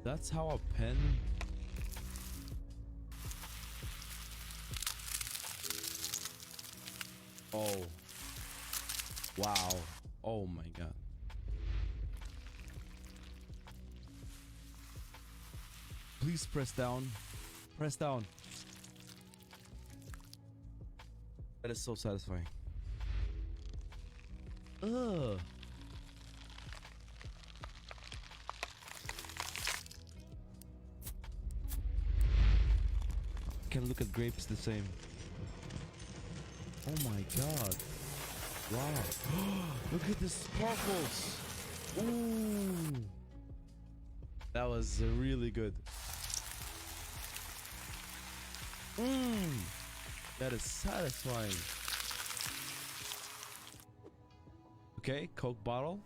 That's how a pen. Oh. Wow. Oh my god. Please press down. Press down. That is so satisfying. Ugh. Can look at grapes the same. Oh my god. Wow. Look at the sparkles. Ooh. That was really good. That is satisfying. Okay, Coke bottle.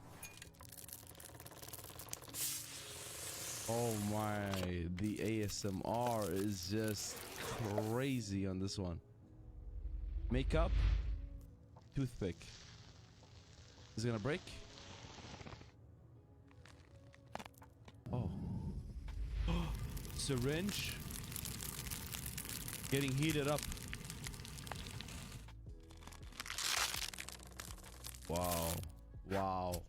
Oh my, the ASMR is just crazy on this one. Makeup. Toothpick. Is it gonna break? Oh. Syringe. Getting heated up. Wow. Wow.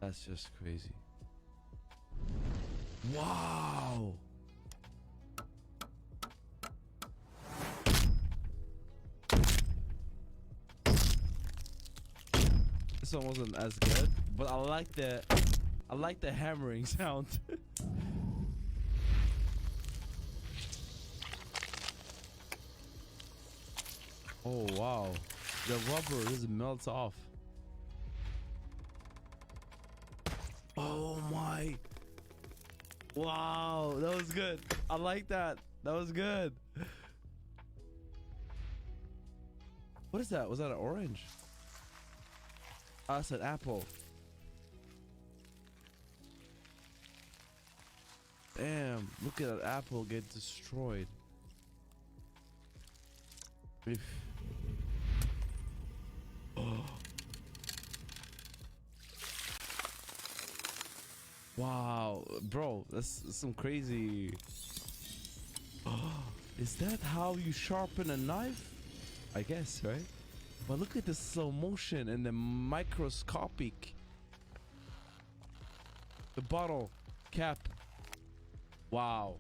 That's just crazy. Wow. This one wasn't as good, but I like the hammering sound. Oh wow, the rubber just melts off. Oh my, wow, that was good. I like that. That was good. What is that? Was that an orange? Oh, that's an apple. Damn, look at that apple get destroyed. Oh. Wow, bro, that's some crazy. Oh, is that how you sharpen a knife? I guess, right? But look at the slow motion and the microscopic. The bottle cap. Wow.